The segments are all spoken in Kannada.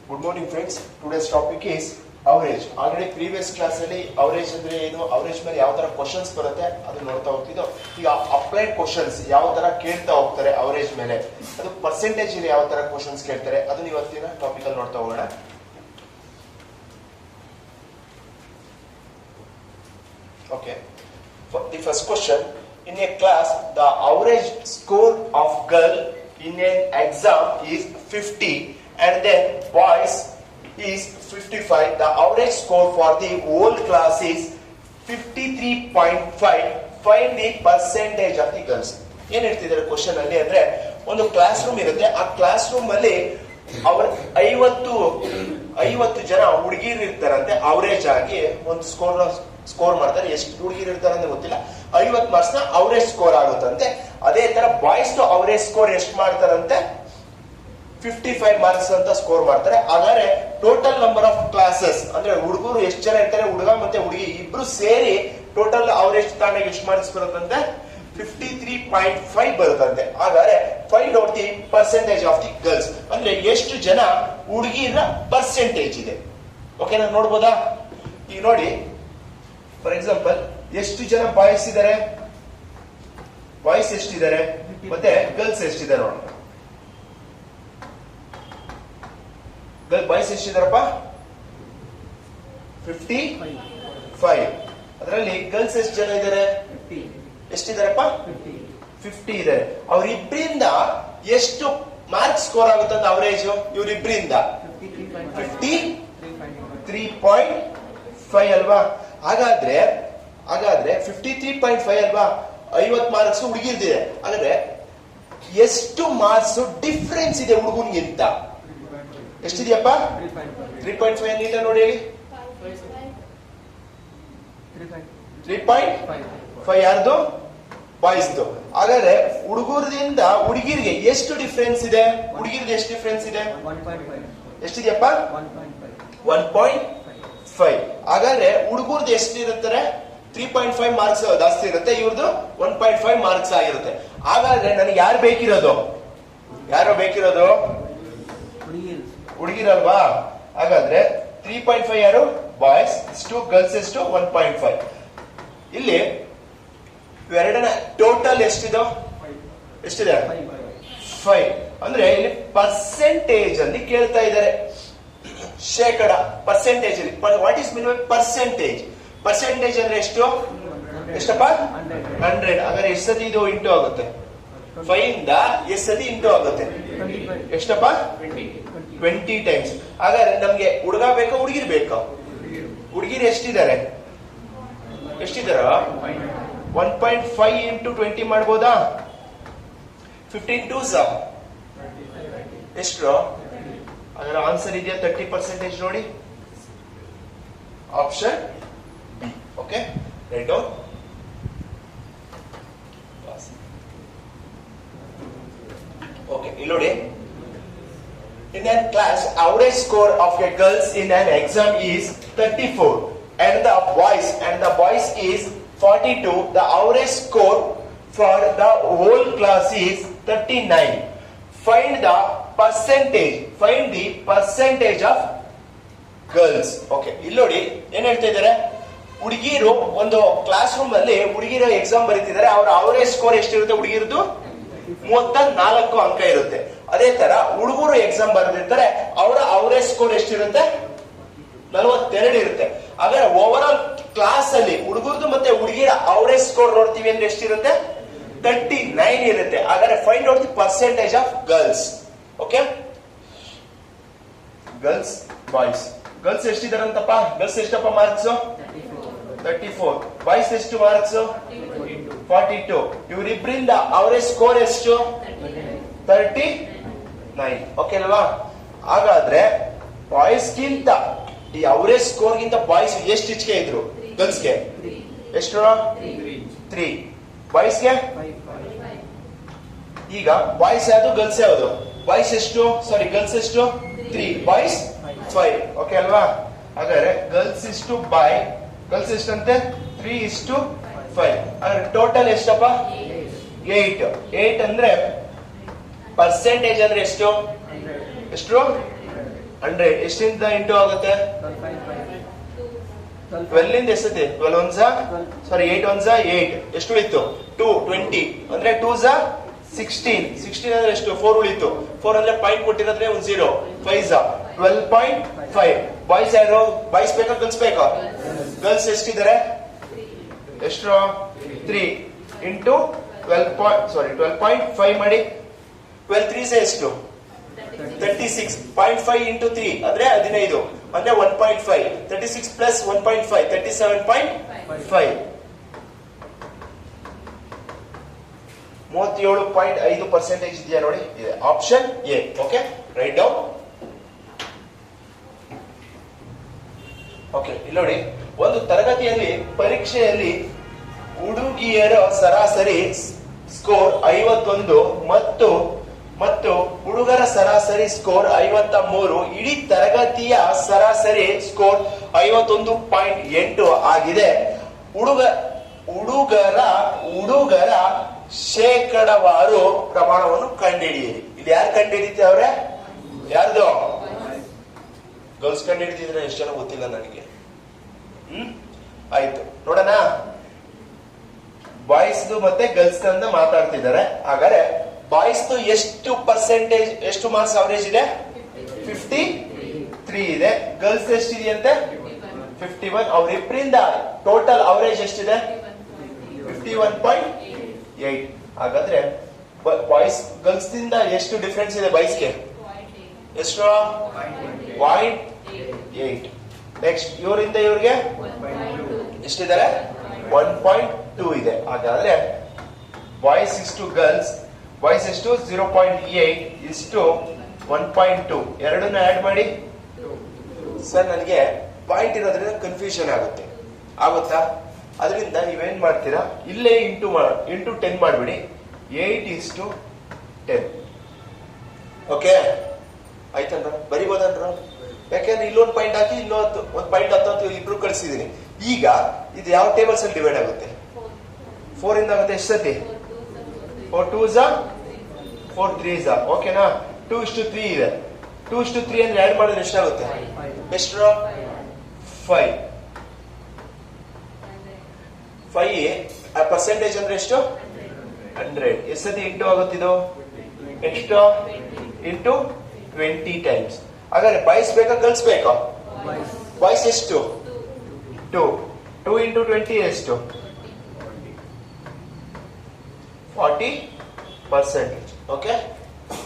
Good morning friends. Today's topic is average. Already previous class ಅಲ್ಲಿ average ಅಂದ್ರೆ ಏನು, average ಮೇಲೆ ಯಾವ ತರ ಕ್ವೆಶ್ಚನ್ಸ್ ಬರುತ್ತೆ ಅದನ್ನ ನೋಡ್ತಾ ಹೋಗ್ತಿದ್ದು. ಈಗ ಅಪ್ಲೈಡ್ ಕ್ವೆಶ್ಚನ್ಸ್ ಯಾವ ತರ ಕೇಳ್ತಾ ಹೋಗ್ತಾರೆ average ಮೇಲೆ, ಅದು ಪರ್ಸೆಂಟೇಜ್ ಅಲ್ಲಿ ಯಾವ ತರ ಕ್ವೆಶ್ಚನ್ಸ್ ಕೇಳ್ತಾರೆ ಅದನ್ನ ಇವತ್ತಿನ ಟಾಪಿಕ್ ಅಲ್ಲಿ ನೋಡ್ತಾ ಹೋಗೋಣ. Okay. For the first question, in a class the average score of girl in an exam is 50 and then boys is 55. The average score for the whole class is 53.5. Find the percentage of the girls. ಏನ್ ಹೇಳ್ತಿದ್ದಾರೆ ಕ್ವಶನ್ ಅಲ್ಲಿ ಅಂದ್ರೆ, ಒಂದು ಕ್ಲಾಸ್ ರೂಮ್ ಇರುತ್ತೆ, ಆ ಕ್ಲಾಸ್ ರೂಮ್ ಅಲ್ಲಿ ಅವ್ರ 50 ಜನ ಹುಡುಗಿರು ಇರ್ತಾರಂತೆ. ಅವರೇಜ್ ಆಗಿ ಒಂದು ಸ್ಕೋರ್ ಮಾಡ್ತಾರೆ. ಎಷ್ಟು ಹುಡುಗಿರು ಇರ್ತಾರೆ ಅಂತ ಗೊತ್ತಿಲ್ಲ, 50 ಮಾರ್ಕ್ಸ್ ನ ಅವರೇಜ್ ಸ್ಕೋರ್ ಆಗುತ್ತಂತೆ. ಅದೇ ತರ ಬಾಯ್ಸ್ ಅವರೇಜ್ ಸ್ಕೋರ್ ಎಷ್ಟು ಮಾಡ್ತಾರಂತೆ, 55 ಮಾರ್ಕ್ಸ್ ಅಂತ ಸ್ಕೋರ್ ಮಾಡ್ತಾರೆ. ಹಾಗಾದ್ರೆ ಟೋಟಲ್ ನಂಬರ್ ಆಫ್ ಕ್ಲಾಸಸ್ ಅಂದ್ರೆ ಹುಡುಗರು ಎಷ್ಟು ಜನ ಇರ್ತಾರೆ, ಹುಡುಗ ಮತ್ತೆ ಹುಡುಗಿ ಇಬ್ರು ಸೇರಿ ಟೋಟಲ್ ಅವರೇಜ್ ತಾನಾಗ ಎಷ್ಟು ಮಾರ್ಕ್ಸ್ ಬರುತ್ತಂತೆ, 53.5 ಬರುತ್ತಂತೆ. ಹಾಗಾದ್ರೆ find out the percentage of the girls ಅಂದ್ರೆ ಎಷ್ಟು ಜನ ಹುಡುಗಿರ ಪರ್ಸೆಂಟೇಜ್ ಇದೆ. ಓಕೆನಾ, ನೋಡ್ಬೋದಾ? ಈಗ ನೋಡಿ, ಫಾರ್ ಎಕ್ಸಾಂಪಲ್ ಎಷ್ಟು ಜನ ಬಾಯ್ಸ್ ಇದ್ದಾರೆ, ಬಾಯ್ಸ್ ಎಷ್ಟಿದ್ದಾರೆ ಮತ್ತೆ ಗರ್ಲ್ಸ್ ಎಷ್ಟಿದ್ದಾರೆ ನೋಡೋಣ. ಬಾಯ್ಸ್ ಎಷ್ಟಿದಾರಪ್ಪ, 55. ಅದರಲ್ಲಿ ಗರ್ಲ್ಸ್ ಎಷ್ಟು ಜನ ಇದ್ದಾರೆ, ಎಷ್ಟಿದಾರಪ್ಪ, 50 ಇದ್ದಾರೆ. ಅವರಿಬ್ಬರಿಂದ ಎಷ್ಟು ಮಾರ್ಕ್ಸ್ ಸ್ಕೋರ್ ಆಗುತ್ತೆ ಅಂತ ಅವರೇಜ್ ಇವರಿಬ್ಬರಿಂದ 53.5 ಅಲ್ವಾ. ಹಾಗಾದ್ರೆ 53.5 ಅಲ್ವಾ, 50 ಮಾರ್ಕ್ಸ್ ಹುಡುಗಿರ್ದಿದೆ. ಹಾಗಾದ್ರೆ ಎಷ್ಟು ಮಾರ್ಕ್ಸ್ ಡಿಫ್ರೆನ್ಸ್ ಇದೆ ಹುಡುಗನ್ಗಿಂತ? ಎಷ್ಟಿದೆಯಪ್ಪ, 3.5. ನೀಟ ನೋಡಿ ಹೇಳಿ, 3.5 ಯಾರ್ದು, ಬಾಯ್ಸ್ದು. ಹಾಗಾದ್ರೆ ಹುಡುಗರದಿಂದ ಹುಡುಗಿರಿಗೆ ಎಷ್ಟು ಡಿಫ್ರೆನ್ಸ್ ಇದೆ, ಹುಡುಗಿರಿಗೆ ಎಷ್ಟು ಡಿಫ್ರೆನ್ಸ್ ಇದೆ, ಎಷ್ಟಿದೆಯಪ್ಪ, 1.5. ಹಾಗಾದ್ರೆ ಹುಡುಗರ್ದು ಎಷ್ಟು ಇರುತ್ತಾರೆ, 3.5 ಮಾರ್ಕ್ಸ್ ಜಾಸ್ತಿ ಇರುತ್ತೆ, ಇವ್ರದ್ದು 1.5 ಮಾರ್ಕ್ಸ್ ಆಗಿರುತ್ತೆ. ಹಾಗಾದ್ರೆ ನನಗೆ ಯಾರು ಬೇಕಿರೋದು, ಹುಡುಗಿರಲ್ವಾ. ಹಾಗಾದ್ರೆ 3.5 ಯಾರು, ಬಾಯ್ಸ್ ಎಷ್ಟು, ಗರ್ಲ್ಸ್ ಎಷ್ಟು, 1.5. ಇಲ್ಲಿ ಎರಡನ ಟೋಟಲ್ ಎಷ್ಟಿದೆ, 5. ಅಂದ್ರೆ ಇಲ್ಲಿ ಪರ್ಸೆಂಟೇಜ್ ಅಲ್ಲಿ ಕೇಳ್ತಾ ಇದ್ದಾರೆ, ಶೇಕಡ ಪರ್ಸೆಂಟೇಜ್ ಅಲ್ಲಿ. What is mean by percentage? Percentage ಅಂದ್ರೆ ಎಷ್ಟಪ್ಪ, 100. ಹಾಗಾದ್ರೆ ಎಷ್ಟು ಸತಿ ಇದು ಇಂಟು ಆಗುತ್ತೆ, 5 ಇಂದ ಎಷ್ಟು ಸತಿ ಇಂಟು ಆಗುತ್ತೆ, ಎಷ್ಟಪ್ಪ, 20 ಟೈಮ್ಸ್. ಹಾಗಾದ್ರೆ ನಮ್ಗೆ ಹುಡುಗ ಬೇಕಾ ಹುಡುಗಿರ್ ಬೇಕಾ? ಹುಡುಗಿರು ಎಷ್ಟಿದ್ದಾರೆ, 1.5 ಇಂಟು 20 ಮಾಡ್ಬೋದಾ? 15 2s ಎಷ್ಟು? ಅದರ ಆನ್ಸರ್ ಇದೆಯಾ, 30% ನೋಡಿ, option B. Okay, write down. Okay, ಇಲ್ಲಿ ನೋಡಿ, in a class average score of a girls in an exam is 34 and the boys is 42. The average score for the whole class is 39. Find the percentage of girls. Okay, ಇಲ್ಲಿ ನೋಡಿ ಏನ್ ಹೇಳ್ತಾ ಇದ್ದಾರೆ, ಹುಡುಗಿರು ಒಂದು ಕ್ಲಾಸ್ ರೂಮ್ ಅಲ್ಲಿ ಹುಡುಗಿರ ಎಕ್ಸಾಮ್ ಬರೀತಿದ್ದಾರೆ. ಅವರ ಅವರೇಜ್ ಸ್ಕೋರ್ ಎಷ್ಟಿರುತ್ತೆ, ಹುಡುಗಿರದು 34 ಅಂಕ ಇರುತ್ತೆ. ಅದೇ ತರ ಹುಡುಗರು ಎಕ್ಸಾಮ್ ಬರೆದಿರ್ತಾರೆ, ಅವರ ಅವರೇಜ್ ಸ್ಕೋರ್ ಎಷ್ಟಿರುತ್ತೆ, 42 ಇರುತ್ತೆ. ಹಾಗಾದ್ರೆ ಓವರ್ ಆಲ್ ಕ್ಲಾಸ್ ಅಲ್ಲಿ ಹುಡುಗರದು ಮತ್ತೆ ಹುಡುಗಿರ ಅವರೇಜ್ ಸ್ಕೋರ್ ನೋಡ್ತೀವಿ ಅಂದ್ರೆ ಎಷ್ಟಿರುತ್ತೆ, 39 ಇರುತ್ತೆ. ಹಾಗಾದ್ರೆ find out the percentage of girls. Okay, girls, boys. Girls ಎಷ್ಟಿದಾರಂತಪ್ಪ, ಗರ್ಲ್ಸ್ ಎಷ್ಟಪ್ಪ ಮಾರ್ಕ್ಸ್, 34. ಬಾಯ್ಸ್ ಎಷ್ಟು ಮಾರ್ಕ್ಸ್, 42. ಇವರಿಬ್ಬರಿಂದ ಅವರೇಜ್ ಸ್ಕೋರ್ ಎಷ್ಟು, 39. ಓಕೆ ಅಲ್ವಾ. ಹಾಗಾದ್ರೆ ಬಾಯ್ಸ್ ಗಿಂತ ಈ ಅವರೇಜ್ ಸ್ಕೋರ್ ಗಿಂತ ಬಾಯ್ಸ್ ಎಷ್ಟು ಹೆಚ್ಚಿಗೆ ಇದ್ರು, ಗರ್ಲ್ಸ್ಗೆ ಎಷ್ಟು, 3. ಬಾಯ್ಸ್ಗೆ ಈಗ ಬಾಯ್ಸ್ ಯಾವುದು, ಗರ್ಲ್ಸ್ ಯಾವುದು? ಬಾಯ್ಸ್ ಎಷ್ಟು, ಗರ್ಲ್ಸ್ ಎಷ್ಟು, 3, ಬಾಯ್ಸ್ 5. ಓಕೆ ಅಲ್ವಾ. ಹಾಗಾದ್ರೆ ಗರ್ಲ್ಸ್ ಇಷ್ಟು ಗರ್ಲ್ಸ್ ಎಷ್ಟಂತೆ, 3:5. ಹಾಗಾದ್ರೆ ಟೋಟಲ್ ಎಷ್ಟಪ್ಪ, 8 ಅಂದ್ರೆ ಪರ್ಸೆಂಟೇಜ್ ಅಂದ್ರೆ ಎಷ್ಟು, 100 ಎಷ್ಟಿಂದ ಇಂಟು ಆಗುತ್ತೆ 12 ಇಂದ ಎಷ್ಟೈತಿ 12 ಒನ್ಸ ಸಾರಿ 8 ಒನ್ಸ 8 ಎಷ್ಟು ಉಳಿತು 2 20 ಅಂದ್ರೆ 2 ಸ 16 ಅಂದ್ರೆ ಎಷ್ಟು 4 ಉಳಿತು 4 ಅಂದ್ರೆ ಪಾಯಿಂಟ್ ಕೊಟ್ಟಿರೋದ್ರೆ ಒಂದು 0 5 ಸ 12.5 ಬಾಯ್ಸ್ ಯಾರು ಬಾಯ್ಸ್ ಬೇಕಾ ಗರ್ಲ್ಸ್ ಬೇಕಾ ಗರ್ಲ್ಸ್ ಎಷ್ಟಿದ್ದಾರೆ ಎಷ್ಟು 3 ಇಂಟು 12.5 ಮಾಡಿ 12 3 ಸ ಎಷ್ಟು 36.5 ಇಂಟು 3 ಅಂದ್ರೆ 15 ಅಂದ್ರೆ 1.5 36 ಪ್ಲಸ್ 1.5 37.5 37.5% ಇದೆಯಾ ನೋಡಿ ಇದೆ option A okay write down okay ಇಲ್ಲಿ ನೋಡಿ ಒಂದು ತರಗತಿಯಲ್ಲಿ ಪರೀಕ್ಷೆಯಲ್ಲಿ ಹುಡುಗಿಯರ ಸರಾಸರಿ ಸ್ಕೋರ್ 51 ಮತ್ತು ಹುಡುಗರ ಸರಾಸರಿ ಸ್ಕೋರ್ 53 ಇಡೀ ತರಗತಿಯ ಸರಾಸರಿ ಸ್ಕೋರ್ 51.8 ಆಗಿದೆ ಹುಡುಗರ ಶೇಕಡವಾರು ಪ್ರಮಾಣವನ್ನು ಕಂಡುಹಿಡಿಯಿರಿ ಇಲ್ಲಿ ಯಾರು ಕಂಡುಹಿಡಿತವ್ರೆ ಯಾರ್ದು ಗರ್ಲ್ಸ್ ಕಂಡುಹಿಡಿದಿದ್ರೆ ಎಷ್ಟು ಜನ ಗೊತ್ತಿಲ್ಲ ನನಗೆ ಆಯ್ತು ನೋಡೋಣ ಬಾಯ್ಸ್ ಮತ್ತೆ ಗರ್ಲ್ಸ್ ಅಂತ ಮಾತಾಡ್ತಿದ್ದಾರೆ ಹಾಗಾದ್ರೆ ಬಾಯ್ಸ್ ಎಷ್ಟು ಪರ್ಸೆಂಟೇಜ್ ಎಷ್ಟು ಮಾರ್ಕ್ಸ್ ಅವರೇಜ್ ಇದೆ 53 ಇದೆ ಗರ್ಲ್ಸ್ ಎಷ್ಟಿದೆಯಂತೆ 51 ಅವರಿಬ್ಬರಿಂದ ಟೋಟಲ್ ಅವರೇಜ್ ಎಷ್ಟಿದೆ 51.8 ಹಾಗಾದ್ರೆ ಬಾಯ್ಸ್ ಗರ್ಲ್ಸ್ ದಿಂದ ಎಷ್ಟು ಡಿಫರೆನ್ಸ್ ಇದೆ ಬಾಯ್ಸ್ಗೆ ಎಷ್ಟು 0.8 ನೆಕ್ಸ್ಟ್ ಇವರಿಂದ ಇವ್ರಿಗೆ ಎಷ್ಟಿದ್ದಾರೆ 1.2 ಇದೆ ಹಾಗಾದ್ರೆ ಬಾಯ್ಸ್ ಇಷ್ಟು ಗರ್ಲ್ಸ್ ಬಾಯ್ಸ್ ಎಷ್ಟು 0.8 ಇಷ್ಟು 1.2 ಎರಡನ್ನ ಆಡ್ ಮಾಡಿ ಸರ್ ನನಗೆ ಪಾಯಿಂಟ್ ಇರೋದ್ರಿಂದ ಕನ್ಫ್ಯೂಷನ್ ಆಗುತ್ತಾ ಅದರಿಂದ ನೀವೇನ್ ಮಾಡ್ತೀರಾ ಇಲ್ಲೇ ಇಂಟು 10 ಮಾಡ್ಬಿಡಿ 8:10 ಓಕೆ ಆಯ್ತಂದ್ರ ಬರಿಬೋದನ್ರ ಯಾಕೆಂದ್ರೆ ಇಲ್ಲೊಂದು ಪಾಯಿಂಟ್ ಹಾಕಿ ಇನ್ನೊಂದು ಒಂದು ಪಾಯಿಂಟ್ 10 ಇಬ್ರು ಕಳಿಸಿದೀನಿ ಈಗ ಇದು ಯಾವ ಟೇಬಲ್ಸ್ ಅಲ್ಲಿ ಡಿವೈಡ್ ಆಗುತ್ತೆ 4 ಇಂದ ಆಗುತ್ತೆ ಎಷ್ಟು ಸತಿ 4 2s 4 3s ಓಕೆನಾ 2:3 ಇದೆ 2:3 ಅಂದ್ರೆ ಆಡ್ ಮಾಡಿದ್ರೆ ಎಷ್ಟಾಗುತ್ತೆ ಎಷ್ಟು 5 ಪರ್ಸೆಂಟೇಜ್ ಅಂದ್ರೆ ಎಷ್ಟು 100 ಎಷ್ಟು ಸತಿ ಇಂಟು ಆಗುತ್ತಿದ್ದು ಎಷ್ಟು ಇಂಟು 20 ಟೈಮ್ಸ್ ಹಾಗಾದ್ರೆ ಬಾಯ್ಸ್ ಬೇಕಾ ಗರ್ಲ್ಸ್ ಬೇಕಾ ಬಾಯ್ಸ್ ಎಷ್ಟು 2 ಇಂಟು 20 ಎಷ್ಟು 40% okay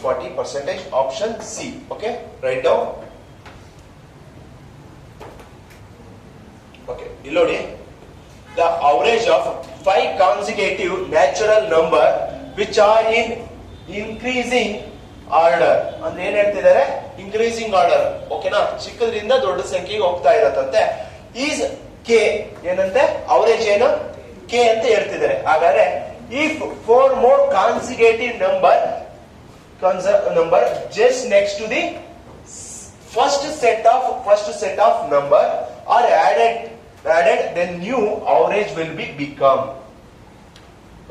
40% option C okay write down okay ilodi the average of 5 consecutive natural number which are in increasing order ಅಂದ್ರೆ ಏನ್ ಹೇಳ್ತಿದ್ದಾರೆ increasing order ಓಕೆನಾ ಚಿಕ್ಕದ್ರಿಂದ ದೊಡ್ಡ ಸಂಖ್ಯೆಗೆ ಹೋಗ್ತಾ ಇರತ್ತಂತೆ is k ಏನಂತೆ ಅವರೇಜ್ ಏನು k ಅಂತ ಹೇಳ್ತಿದ್ದಾರೆ ಹಾಗಾದ್ರೆ if 4 more consecutive number just next to the first set of number are added then new average will become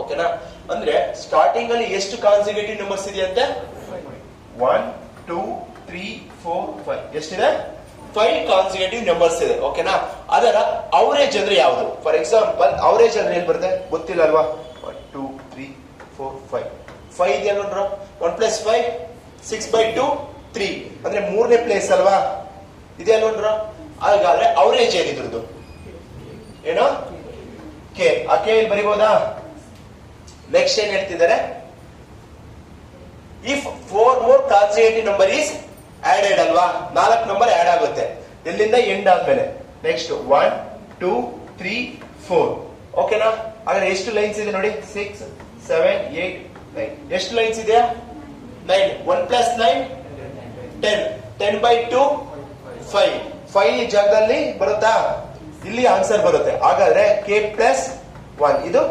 ಓಕೆನಾ ಅಂದ್ರೆ ಸ್ಟಾರ್ಟಿಂಗ್ ಅಲ್ಲಿ ಎಷ್ಟು ಕಾನ್ಸಿಕ್ಯೂಟಿವ್ ನಂಬರ್ಸ್ ಇದೆಯಂತೆ 1 2 3 4 5 ಎಷ್ಟಿದೆ 5 ಕಾನ್ಸಿಕ್ಯೂಟಿವ್ ನಂಬರ್ಸ್ ಇದೆ ಓಕೆನಾ ಅದರ ಅವರೇಜ್ ಅಂದ್ರೆ ಯಾವುದು ಫಾರ್ ಎಕ್ಸಾಂಪಲ್ ಅವರೇಜ್ ಅಂದ್ರೆ ಏನ್ ಬರುತ್ತೆ ಗೊತ್ತಿಲ್ಲ ಅಲ್ವಾ 1 2 3 4 5 ಇದೆ ನೋಡ್ರ 1 + 5 6/2 3 ಅಂದ್ರೆ ಮೂರನೇ ಪ್ಲೇಸ್ ಅಲ್ವಾ ಇದೆ ನೋಡ್ರ ಹಾಗಾದ್ರೆ ಅವರೇಜ್ ಏನಿದ್ರದ್ದು ಏನೋ ಕೆ ಆ ಕೆ ಇಲ್ಲಿ ಬರಿಬೋದಾ ನೆಕ್ಸ್ಟ್ ಏನ್ ಹೇಳ್ತಿದ್ದಾರೆ if 4 more consecutive number is added ಅಲ್ವಾ 4 ನಂಬರ್ ಆಡ್ ಆಗುತ್ತೆ ಎಲ್ಲಿಂದ ಎಂಡ್ ಆದ್ಮೇಲೆ ನೆಕ್ಸ್ಟ್ 1 2 3 4 ಓಕೆನಾ ಹಾಗಾದ್ರೆ ಎಷ್ಟು ಲೈನ್ಸ್ ಇದೆ ನೋಡಿ 6 7 8 9 ಎಷ್ಟು ಲೈನ್ಸ್ ಇದೆ 9 1 + 9 10 10/2 5 ಜಾಗದಲ್ಲಿ ಬರುತ್ತಾ ಇಲ್ಲಿ ಆನ್ಸರ್ ಬರುತ್ತೆ ಹಾಗಾದ್ರೆ k + 1 ಇದು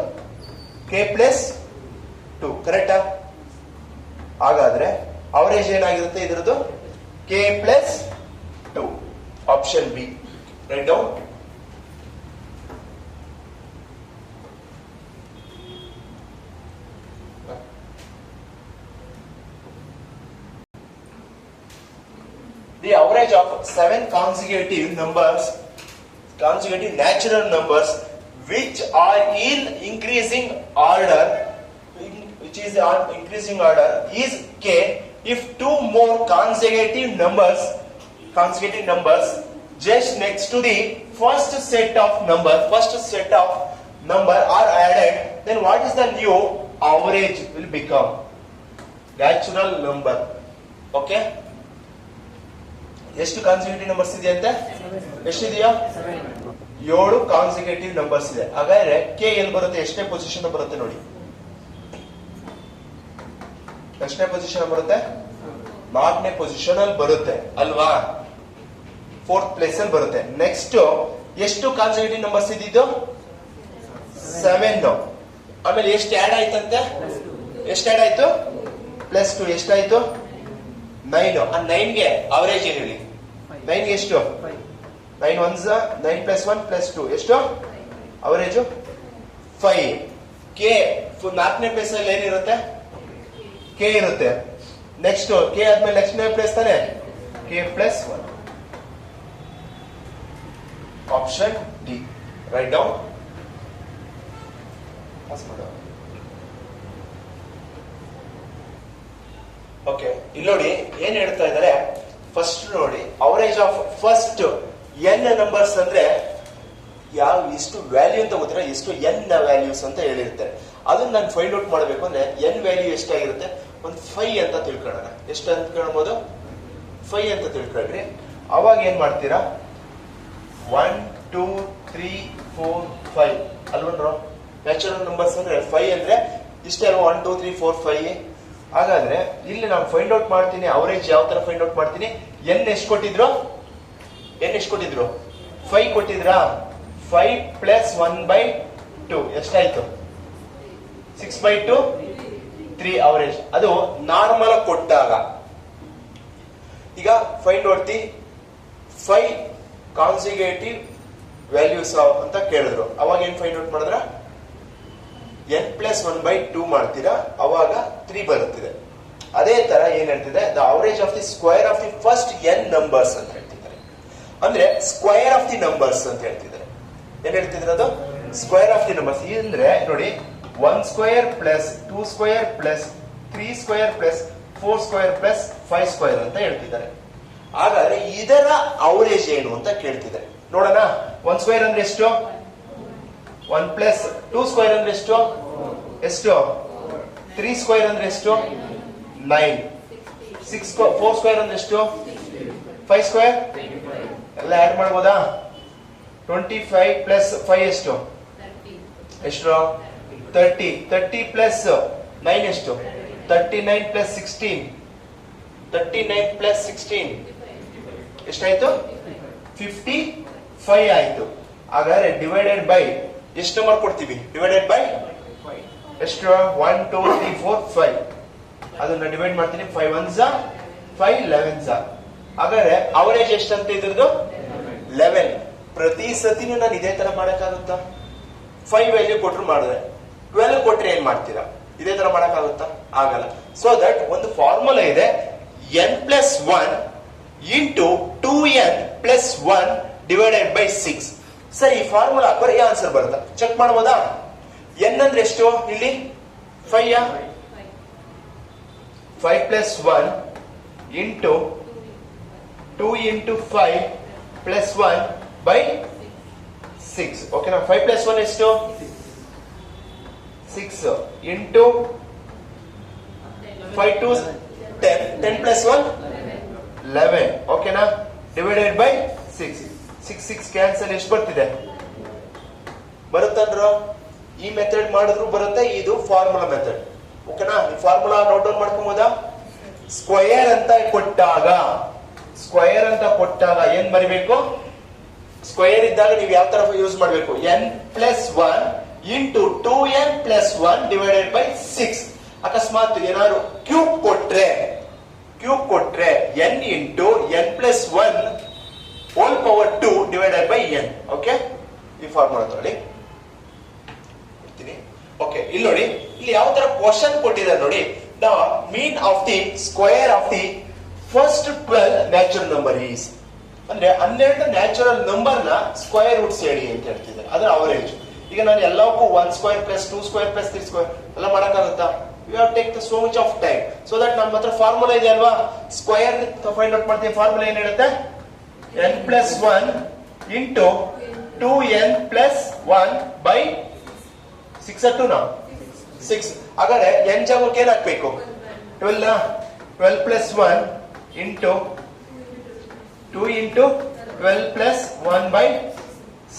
k + 2 ಕರೆಕ್ಟಾ ಹಾಗಾದ್ರೆ ಅವರೇಜ್ ಏನಾಗಿರುತ್ತೆ ಇದರದ್ದು k + 2 option B write down the average average of 7 consecutive natural numbers which are in increasing order, is k if two more consecutive numbers just next to the first set of number are added, then what is the new average will become? Natural number. Okay, ಎಷ್ಟು ಕಾನ್ಸಿಕ್ಯೂಟಿವ್ ನಂಬರ್ಸ್ ಇದೆ ಅಂತ? ಎಷ್ಟಿದೆಯಾ? 7 ಕಾನ್ಸಿಕ್ಯೂಟಿವ್ ನಂಬರ್ಸ್ ಇದೆ. ಹಾಗಾದ್ರೆ ಕೆ ಎಲ್ಲಿ ಬರುತ್ತೆ? ಎಷ್ಟನೇ ಪೊಸಿಷನ್ ಬರುತ್ತೆ ನೋಡಿ. ಎಷ್ಟನೇ ಪೊಸಿಷನ್ ಬರುತ್ತೆ? 4ನೇ ಪೊಸಿಷನ್ ಅಲ್ಲಿ ಬರುತ್ತೆ ಅಲ್ವಾ? 4th ಪ್ಲೇಸ್ ಅಲ್ಲಿ ಬರುತ್ತೆ. ನೆಕ್ಸ್ಟ್ ಎಷ್ಟು ಕಾನ್ಸಿಕ್ಯೂಟಿವ್ ನಂಬರ್ಸ್ ಇದ್ದಿದ್ದು? 7. ಆಮೇಲೆ ಎಷ್ಟು ಆಡ್ ಆಯ್ತಂತೆ? ಎಷ್ಟು ಆಡ್ ಆಯ್ತು? +2. ಎಷ್ಟಾಯ್ತು? 9. ಆ 9ಗೆ ಅವರೇಜ್ ಏನು ಹೇಳಿ? 9ಗೆ ಎಷ್ಟು? 9 1s 9 + 1 + 2 ಎಷ್ಟು ಅವರೇಜು? 5. ಕೆ 4ನೇ ಪ್ಲೇಸ್ ಅಲ್ಲಿ ಏನಿರುತ್ತೆ? ಕೆ ಇರುತ್ತೆ. ನೆಕ್ಸ್ಟ್ ಕೆ ಆದ್ಮೇಲೆ ನೆಕ್ಸ್ಟ್ ಪ್ಲೇಸ್ ತಾನೆ K +1. Option D. Right down. Okay, ಇಲ್ಲಿ ನೋಡಿ ಏನ್ ಹೇಳ್ತಾ ಇದ್ದಾರೆ. ಫಸ್ಟ್ ನೋಡಿ, average of first N numbers ಅಂದ್ರೆ ಎಷ್ಟು ವ್ಯಾಲ್ಯೂ ಅಂತ ಗೊತ್ತಿರ, ಎಷ್ಟು ಎನ್ ವ್ಯಾಲ್ಯೂಸ್ ಅಂತ ಹೇಳಿರ್ತಾರೆ. ಅದನ್ನ ನಾನು ಫೈಂಡ್ ಔಟ್ ಮಾಡಬೇಕು ಅಂದ್ರೆ ಎನ್ ವ್ಯಾಲ್ಯೂ ಎಷ್ಟಾಗಿರುತ್ತೆ? ಒಂದು 5 ಅಂತ ತಿಳ್ಕೊಳ್ಳೋಣ. ಎಷ್ಟು ಅಂತ ಕೇಳ್ಬೋದು? 5 ಅಂತ ತಿಳ್ಕೊಳ್ರಿ. ಅವಾಗ ಏನ್ ಮಾಡ್ತೀರಾ? 1 2 3 4 5 ಅಲ್ವನ್ರೋ? ನ್ಯಾಚುರಲ್ ನಂಬರ್ಸ್ ಅಂದ್ರೆ 5 ಅಂದ್ರೆ ಇಷ್ಟೇ ಅಲ್ವಾ? 1 2 3 4 5. ಹಾಗಾದ್ರೆ ಇಲ್ಲಿ ನಾನು ಫೈಂಡ್ ಔಟ್ ಮಾಡ್ತೀನಿ ಅವರೇಜ್. ಯಾವ ತರ ಫೈಂಡ್ ಔಟ್ ಮಾಡ್ತೀನಿ? ಎನ್ ಎಷ್ಟು ಕೊಟ್ಟಿದ್ರು? 5 ಕೊಟ್ಟಿದ್ರಾ? 5 + 1/2 ಎಷ್ಟಾಯ್ತು? 6/2 3 ಅವರೇಜ್. ಅದು ನಾರ್ಮಲ್ ಕೊಟ್ಟಾಗ. ಈಗ ಫೈಂಡ್ ಔಟ್ 5 ಕಾನ್ಸಿಕ್ಯೂಟಿವ್ ವ್ಯಾಲ್ಯೂಸ್ ಅಂತ ಕೇಳಿದ್ರು. ಅವಾಗ ಏನ್ ಫೈಂಡ್ ಔಟ್ ಮಾಡಿದ್ರ? n + 1/2 ಮಾಡ್ತೀರಾ, ಅವಾಗ 3 ಬರುತ್ತಿದೆ. ಅದೇ ತರ ಏನ್ ಹೇಳ್ತಿದೆ? The average of the square of the first n numbers ಅಂತ ಹೇಳ್ತಿದ್ದಾರೆ. ಅಂದ್ರೆ ಸ್ಕ್ವೇರ್ ಆಫ್ ದಿ ನಂಬರ್ಸ್ ಅಂತ ಹೇಳ್ತಿದ್ದಾರೆ. ಏನ್ ಹೇಳ್ತಿದ್ರೆ? ಅದು ಸ್ಕ್ವೇರ್ ಆಫ್ ದಿ ನಂಬರ್ಸ್. ಅಂದ್ರೆ ನೋಡಿ, 1² + 2² + 3² + 4² + 5² ಅಂತ ಹೇಳ್ತಿದ್ದಾರೆ. ಹಾಗಾದ್ರೆ ಇದರ ಅವರೇಜ್ ಏನು ಅಂತ ಕೇಳ್ತಿದ್ದಾರೆ. ನೋಡೋಣ. 1² ಅಂದ್ರೆ ಎಷ್ಟು? 1 + 2² ಅಂದ್ರೆ ಎಷ್ಟು? 3² ಅಂದ್ರೆ ಎಷ್ಟು? 9. 4² ಅಂದ್ರೆ ಎಷ್ಟು? 5² ಎಲ್ಲ ಆಡ್ ಮಾಡ್ಬೋದಾ? 25 + 5 ಎಷ್ಟು? 30. 30 + 9 ಎಷ್ಟು? 39 + 16. 39 + 16 ಎಷ್ಟಾಯ್ತು? 55 ಆಯ್ತು. ಹಾಗಾದ್ರೆ ಡಿವೈಡೆಡ್ ಬೈ ಎಷ್ಟು ನಂಬರ್ ಕೊಡ್ತೀವಿ? ಡಿವೈಡೆಡ್ ಬೈ ಎಷ್ಟು? 1 2 3 4 5. ಅದನ್ನ ಡಿವೈಡ್ ಮಾಡ್ತೀನಿ. 5 1s 5 11s. ಹಾಗಾದ್ರೆ ಅವರೇಜ್ ಎಷ್ಟಂತ ಇದ್ರದ್ದು? 11. ಪ್ರತಿ ಸತಿನೂ ನಾನು ಇದೇ ತರ ಮಾಡಕ್ಕಾಗುತ್ತಾ? 5 ವ್ಯಾಲ್ಯೂ ಕೊಟ್ರು ಮಾಡಿದ್ರೆ, 12 ಕೊಟ್ರೆ ಏನ್ ಮಾಡ್ತೀರಾ? ಇದೇ ತರ ಮಾಡಕ್ಕಾಗುತ್ತಾ? ಆಗಲ್ಲ. ಸೊ ದಟ್ ಒಂದು ಫಾರ್ಮುಲಾ ಇದೆ. n + 1 × 2n + 1 / 6. ಸರಿ, ಈ ಫಾರ್ಮುಲಾ ಹಾಕೋರೆ ಈ ಆನ್ಸರ್ ಬರುತ್ತಾ? ಚೆಕ್ ಮಾಡಬಹುದಾ? n ಅಂದ್ರೆ ಎಷ್ಟು ಇಲ್ಲಿ? 5. 5 + 1 × 2 × 5 + 1 / 6. ಓಕೆನಾ? 5 + 1 ಎಷ್ಟು? 6 × 5 2 10. 10 + 1 11. ಓಕೆನಾ? Divided by 6. 6 6 ಕ್ಯಾನ್ಸಲ್. ಎಷ್ಟು ಬರ್ತಿದೆ? ಬರುತ್ತಂದ್ರ? ಈ ಮೆಥಡ್ ಮಾಡಿದ್ರು ಬರುತ್ತೆ, ಇದು ಫಾರ್ಮುಲಾ ಮೆಥಡ್. ಓಕೆನಾ? ಈ ಫಾರ್ಮುಲಾ ನೋಟ್ ಡೌನ್ ಮಾಡ್ಕೊಬೋದಾ? ಸ್ಕ್ವೇರ್ ಅಂತ ಕೊಟ್ಟಾಗ ಏನ್ ಬರಿಬೇಕು? ಸ್ಕ್ವೇರ್ ಇದ್ದಾಗ ನೀವು ಯಾವ ತರ ಯೂಸ್ ಮಾಡಬೇಕು? n + 1 × 2n + 1 / 6. ಅಕಸ್ಮಾತ್ ಏನಾದ್ರು ಕ್ಯೂಬ್ ಕೊಟ್ರೆ n × n + 1 whole power 2 / n. Okay, ಈ ಫಾರ್ಮುಲಾ ತಗೊಳ್ಳಿ. ಓಕೆ, ಇಲ್ಲಿ ನೋಡಿ, ಇಲ್ಲಿ ಯಾವ ತರ ಕ್ವಶನ್ ಕೊಟ್ಟಿದ್ದಾರೆ ನೋಡಿ. The mean of the square of the first 12 natural number is ಅಂದ್ರೆ 12 ನ್ಯಾಚುರಲ್ ನಂಬರ್ ನ ಸ್ಕ್ವೇರ್ ರೂಟ್ಸ್ ಹೇಳಿ ಅಂತ ಹೇಳ್ತಿದ್ದಾರೆ. ಅದರ ಅವರೇಜ್. ಈಗ ನಾನು ಎಲ್ಲಕ್ಕೂ 1 square plus 2 square plus 3 square ಎಲ್ಲ ಮಾಡಕ್ಕಾಗುತ್ತಾ? You have take the so much of time. So that ನಮ್ಮ ಹತ್ರ ಫಾರ್ಮುಲಾ ಇದೆ ಅಲ್ವಾ, ಸ್ಕ್ವೇರ್ ಫೈಂಡ್ ಔಟ್ ಮಾಡ್ತೀವಿ. ಫಾರ್ಮುಲಾ ಏನ್ ಹೇಳುತ್ತೆ? n plus 1 into 2n plus 1 by 6 2 ನಾ 6. ಹಾಗಾದ್ರೆ n ಜಾಗಕ್ಕೆ ಏನ್ ಹಾಕ್ಬೇಕು? 12 12 plus 1 into 2 into 12 plus 1 by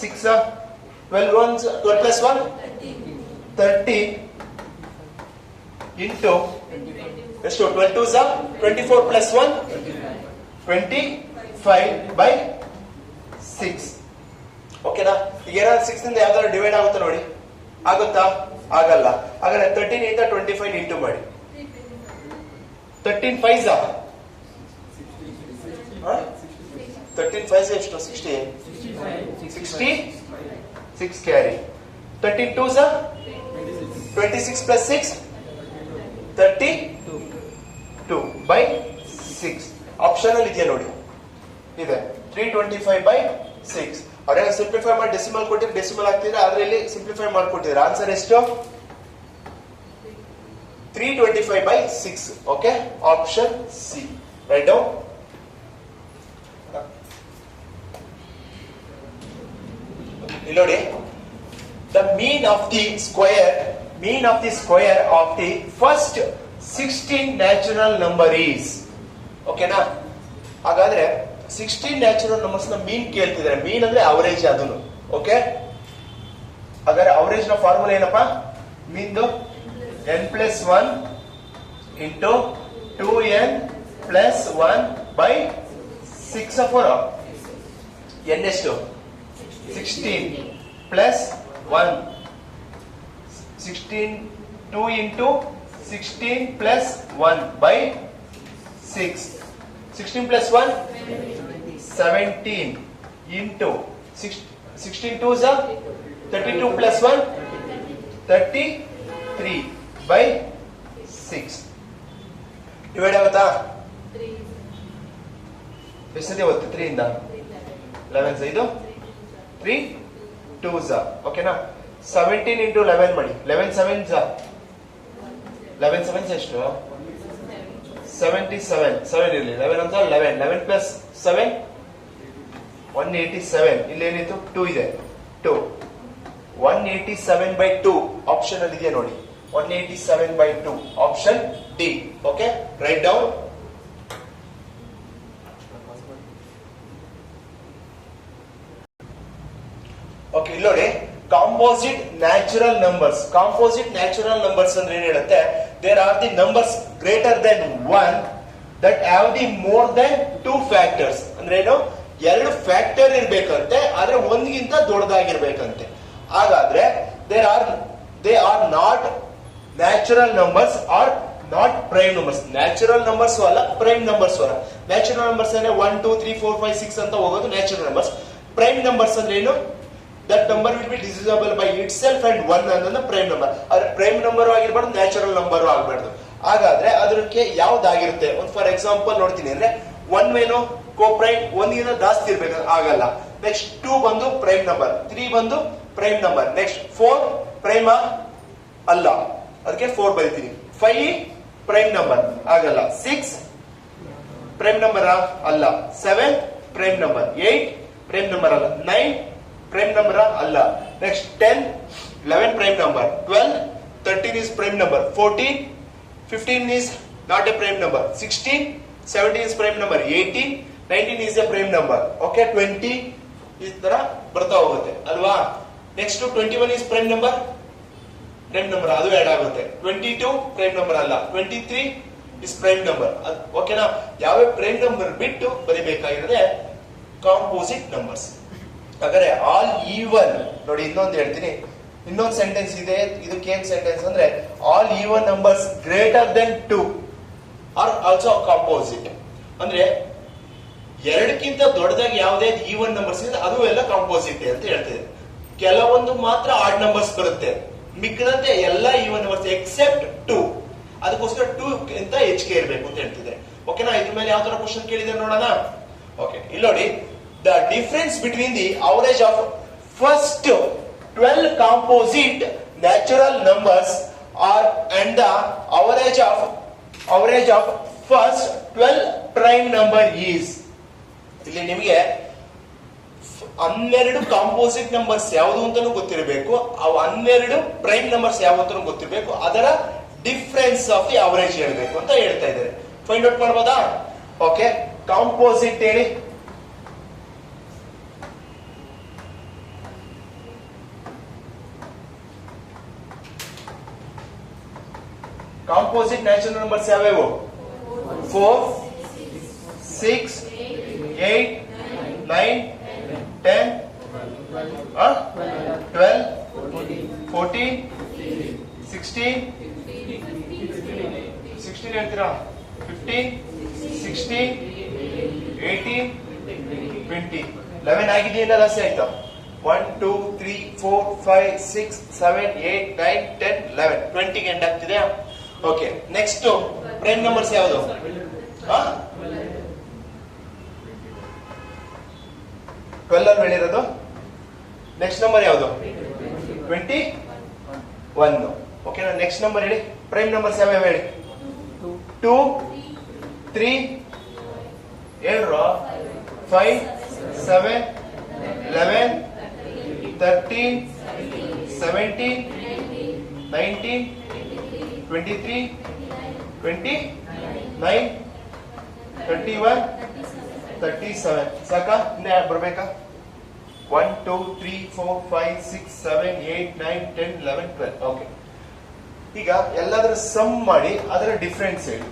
6. 12 plus 1 30 into ಎಷ್ಟು? 12 2 24 ಪ್ಲಸ್ 1 25 ಬೈ 6. ಓಕೆನಾ? ಈಗ ಏನಾದ್ರು 6 ಇಂದ ಯಾವ್ದಾದ್ರು ಡಿವೈಡ್ ಆಗುತ್ತಾ ನೋಡಿ? ಆಗುತ್ತಾ? ಆಗಲ್ಲ. ಹಾಗಾದ್ರೆ 13 ಇಂದ 25 ಇಂಟು ಮಾಡಿ. 13 5 13 5 ಎಷ್ಟು? 60 66 ಕ್ಯಾರಿ. 13 2 26 plus 6 32 by 6. ಆಪ್ಷನ್ ಅಲ್ಲಿ ಇದೆಯಾ ನೋಡಿ, ಇದೆ 325 ಬೈ 6. ಅವ್ರೇನ ಸಿಂಪ್ಲಿಫೈ ಮಾಡಿ ಡೆಸಿಮಲ್ ಕೊಟ್ಟಿದ್ರೆ ಡೆಸಿಮಲ್ ಆಗ್ತಿದ್ರೆ, ಆದ್ರೆ ಇಲ್ಲಿ ಸಿಂಪ್ಲಿಫೈ ಮಾಡ್ಕೊಟ್ಟಿದ್ರೆ ಆನ್ಸರ್ ಎಷ್ಟು? 325 by 6. Okay, option C. Right down. ಇಲ್ಲಿ ನೋಡಿ, the mean of the square of the first 16 natural number is. ಓಕೆನಾ? ಹಾಗಾದ್ರೆ 16 ನ್ಯಾಚುರಲ್ ನಂಬರ್ಸ್ ನ ಮೀನ್ ಕೇಳ್ತಿದ್ದಾರೆ. ಮೀನ್ ಅಂದ್ರೆ ಅವರೇಜ್ ಅದನ್ನು. ಓಕೆ, ಹಾಗಾದ್ರೆ ಅವರೇಜ್ ನ ಫಾರ್ಮುಲಾ ಏನಪ್ಪ? ಮೀನ್ದು n plus 1 into 2n plus 1 by 6 4. n ಎಷ್ಟು? 16 plus 1 16 2 into 16 plus 1 by 6. 16 plus 1 17 into 16 2 32 plus 1 33 by 6. Divide ಆಗುತ್ತಾ? ಎಷ್ಟೇ ಹೋಗುತ್ತೆ? 3 ಇಂದ 11 ಇದು 3 2 ಓಕೆನಾ? 17 ಇಂಟು 11 ಮಾಡಿ. 11 7 11 7 ಎಷ್ಟು? 77. 7 ಇರಲಿ. 11 ಅಂತ 11. 11 ಪ್ಲಸ್ 7 187. ಇಲ್ಲಿ ಏನಿತ್ತು? 2 ಇದೆ. 2 187 ಬೈ 2 ಆಪ್ಷನ್ ಅಲ್ಲಿ ಇದೆಯಾ ನೋಡಿ. 187 by 2 option D. Okay, write down. Okay, ಇಲ್ಲಿ ನೋಡಿ, composite natural numbers. Composite natural numbers ಅಂದ್ರೆ ಏನ್ ಹೇಳುತ್ತೆ? There are the numbers greater than 1 that have the more than 2 factors. ಅಂದ್ರೆ ಏನು? 2 ಫ್ಯಾಕ್ಟರ್ ಇರ್ಬೇಕಂತೆ, ಆದ್ರೆ ಒಂದ್ಗಿಂತ ದೊಡ್ಡದಾಗಿರ್ಬೇಕಂತೆ. ಹಾಗಾದ್ರೆ they are not natural numbers are not prime numbers. Natural numbers ಅಲ್ಲ, ಪ್ರೈಮ್ ನಂಬರ್ಸ್ ಅಲ್ಲ. ನ್ಯಾಚುರಲ್ ನಂಬರ್ಸ್ ಅಂದ್ರೆ 1 2 3 4 5 6 ಅಂತ ಹೋಗೋದು ನ್ಯಾಚುರಲ್ ನಂಬರ್ಸ್. ಪ್ರೈಮ್ ನಂಬರ್ಸ್ ಅಂದ್ರೆ ಏನು? that number will be divisible by itself and 1 ಅನ್ನೋದು ಪ್ರೈಮ್ ನಂಬರ್. ಆದ್ರೆ ಪ್ರೈಮ್ ನಂಬರ್ ಆಗಿರಬಾರ್ದು, ನ್ಯಾಚುರಲ್ ನಂಬರ್ ಆಗಬಾರ್ದು. ಹಾಗಾದ್ರೆ ಅದಕ್ಕೆ ಯಾವ್ದಾಗಿರುತ್ತೆ? ಒಂದು ಫಾರ್ ಎಕ್ಸಾಂಪಲ್ ನೋಡ್ತೀನಿ ಅಂದ್ರೆ 1 ಏನು ಕೋಪ್ರೈಮ್, 1ಗಿಂತ ಜಾಸ್ತಿ ಇರ್ಬೇಕು, ಆಗಲ್ಲ. ನೆಕ್ಸ್ಟ್ 2 ಬಂದು ಪ್ರೈಮ್ ನಂಬರ್, 3 ಬಂದು ಪ್ರೈಮ್ ನಂಬರ್, ನೆಕ್ಸ್ಟ್ 4 ಪ್ರೈಮ್ ಅಲ್ಲ, ಅದಕ್ಕೆ 4 ಬರೀತೀನಿ. 5 ಪ್ರೈಮ್ ನಂಬರ್ ಆಗಲ್ಲ. 6 ಪ್ರೈಮ್ ನಂಬರ್ ಅಲ್ಲ. 7 ಪ್ರೈಮ್ ನಂಬರ್. 8 ಪ್ರೈಮ್ ನಂಬರ್ ಅಲ್ಲ. 9 ಪ್ರೈಮ್ ನಂಬರ್ ಅಲ್ಲ. Next 10 11 prime number. 12 13 is prime number. 14 15 is not a prime number. 16 17 is prime number. 18 19 is a prime number. Okay, 20 ಈ ತರ ಬರ್ತಾ ಹೋಗುತ್ತೆ ಅಲ್ವಾ? Next 21 is prime number. Prime number, ಅದು ಆಡ್ ಆಗುತ್ತೆ. 22 ಪ್ರೈಮ್ ನಂಬರ್ ಅಲ್ಲ. 23 is prime number. ಓಕೆನಾ? ಯಾವ ಪ್ರೈಮ್ ನಂಬರ್ ಬಿಟ್ಟು ಬರಿಬೇಕಾಗಿರೋದೆ ಕಾಂಪೋಸಿಟ್ ನಂಬರ್ಸ್. ಹಾಗಾದ್ರೆ ಆಲ್ ಈವನ್ ನೋಡಿ, ಇನ್ನೊಂದು ಹೇಳ್ತೀನಿ, ಇನ್ನೊಂದು ಸೆಂಟೆನ್ಸ್ ಇದೆ. ಇದಕ್ಕೆ ಏನ್ ಸೆಂಟೆನ್ಸ್ ಅಂದ್ರೆ all even numbers greater then 2 are also composite. ಅಂದ್ರೆ 2ಕ್ಕಿಂತ ದೊಡ್ಡದಾಗಿ ಯಾವುದೇ ಈವನ್ ನಂಬರ್ಸ್ ಇದೆ ಅದು ಎಲ್ಲ ಕಾಂಪೋಸಿಟ್ ಅಂತ ಹೇಳ್ತಿದೆ. ಕೆಲವೊಂದು ಮಾತ್ರ ಆಡ್ ನಂಬರ್ಸ್ ಬರುತ್ತೆ, ಮಿಕ್ಕದಂತೆ ಎಲ್ಲ ಈವನ್ ನಂಬರ್ಸ್ ಎಕ್ಸೆಪ್ಟ್ 2. ಅದಕ್ಕೋಸ್ಕರ 2 ಗಿಂತ ಹೆಚ್ಚಿಗೆ ಇರಬೇಕು ಅಂತ ಹೇಳ್ತಿದೆ. ಓಕೆನಾ? ಇದ್ರ ಮೇಲೆ ಯಾವ ತರ ಕ್ವಶನ್ ಕೇಳಿದೆ ನೋಡೋಣ. ಓಕೆ, ಇಲ್ಲಿ ನೋಡಿ, the difference between the average of first 12 composite natural numbers R and the average of first 12 prime number is. ಇಲ್ಲಿ ನಿಮಗೆ 12 ಕಾಂಪೋಸಿಟ್ ನಂಬರ್ಸ್ ಯಾವುದು ಅಂತಾನು ಗೊತ್ತಿರಬೇಕು, ಅವು 12 ಪ್ರೈಮ್ ನಂಬರ್ಸ್ ಯಾವುದು ಅಂತಾನು ಗೊತ್ತಿರಬೇಕು, ಅದರ ಡಿಫರೆನ್ಸ್ ಆಫ್ ದಿ ಅವರೇಜ್ ಹೇಳಬೇಕು ಅಂತ ಹೇಳ್ತಾ ಇದ್ದಾರೆ. ಫೈಂಡ್ ಔಟ್ ಮಾಡಬಹುದಾ? ಓಕೆ, ಕಾಂಪೋಸಿಟ್ ಹೇಳಿ. ಕಾಂಪೋಸಿಟ್ ನ್ಯಾಚುರಲ್ ನಂಬರ್ಸ್ ಯಾವ್ಯಾವು? 4, 6, 8, 9, 10, 12, 14, 16 ಹೇಳ್ತೀರಾ? 15, 16, 18, 20. 11 ಆಗಿದೆಯಲ್ಲ, ಜಾಸ್ತಿ ಆಯ್ತಾ? 1, 2, 3, 4, 5, 6, 7, 8, 9, 10, 11, 20ಗೆ ಎಂಡ್ ಆಗ್ತಿದೆ. ಓಕೆ, ನೆಕ್ಸ್ಟ್ ಪ್ರೈಮ್ ನಂಬರ್ಸ್ ಯಾವುದು? 12 ಅಲ್ಲಿ ಹೇಳಿರೋದು. ನೆಕ್ಸ್ಟ್ ನಂಬರ್ ಯಾವುದು? 21. ಓಕೆನಾ? ನೆಕ್ಸ್ಟ್ ನಂಬರ್ ಹೇಳಿ. ಪ್ರೈಮ್ ನಂಬರ್ಸ್ ಯಾವ್ಯಾವ ಹೇಳಿ? 2, 3, 5, 7, 11, 13, 17, 19, 23, 29, 31, 37. ಸಾಕಾ? ಇನ್ನ ಬರ್ಬೇಕಾ? 1, 2, 3, 4, 5, 6, 7, 8, 9, 10, 11, 12. ಓಕೆ, ಈಗ ಎಲ್ಲದರ ಸಮ್ ಮಾಡಿ ಅದರ ಡಿಫರೆನ್ಸ್ ಹೇಳಿ.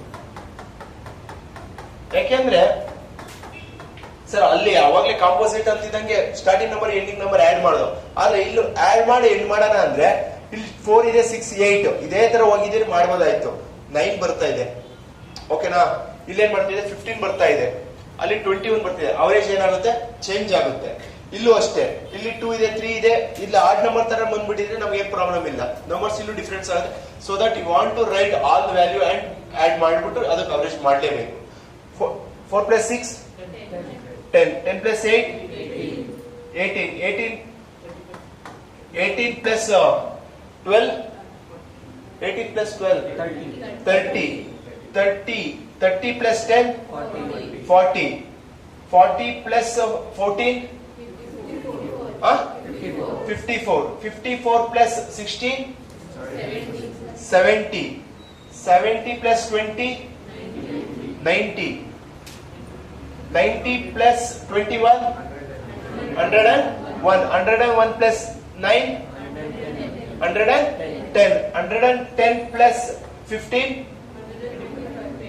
ಯಾಕೆಂದ್ರೆ ಸರ್ ಅಲ್ಲಿ ಅವಾಗ್ಲೇ ಕಾಂಪೋಸಿಟ್ ಅಂತಿದ್ದಂಗೆ starting number ending number add ಮಾಡೋದು, ಆದ್ರೆ ಇಲ್ಲಿ ಆಡ್ ಮಾಡಿ ಎಂಡ್ ಮಾಡೋಣ ಅಂದ್ರೆ ಇಲ್ಲಿ 4 ಇದೆ, 6, 8 ಇದೇ ತರ ಹೋಗಿದ್ದೀರಿ ಮಾಡ್ಬೋದಾಯ್ತು. 9 ಬರ್ತಾ ಇದೆ. ಓಕೆನಾ? ಇಲ್ಲಿ ಏನ್ ಮಾಡ್ತಿದೆ? 15 ಬರ್ತಾ ಇದೆ, ಅಲ್ಲಿ 21 ಬರ್ತಿದೆ. ಅವರೇಜ್ ಏನಾಗುತ್ತೆ? ಚೇಂಜ್ ಆಗುತ್ತೆ. ಇಲ್ಲೂ ಅಷ್ಟೇ, ಇಲ್ಲಿ 2 ಇದೆ, 3 ಇದೆ, ಇಲ್ಲಿ ಆಡ್ ನಂಬರ್ ತರ ಬಂದ್ಬಿಟ್ಟಿದ್ರೆ ನಮ್ಗೆ ಏನ್ ಪ್ರಾಬ್ಲಮ್ ಇಲ್ಲ. ನಂಬರ್ಸ್ ಇಲ್ಲೂ ಡಿಫರೆನ್ಸ್ ಆಗುತ್ತೆ. So that you want to write all the value and add ಮಾಡ್ಬಿಟ್ಟು ಅದಕ್ಕೆ ಅವರೇಜ್ ಮಾಡ್ಲೇಬೇಕು. 4 + 6 10, 10 + 8 18, 18 + 12 18 + 12 30, 30 + 10 40, 40 + 14 54, 54 + 16 70, 70 + 20 90, 90 + 21 101, 101 + 9 110, 110 + 15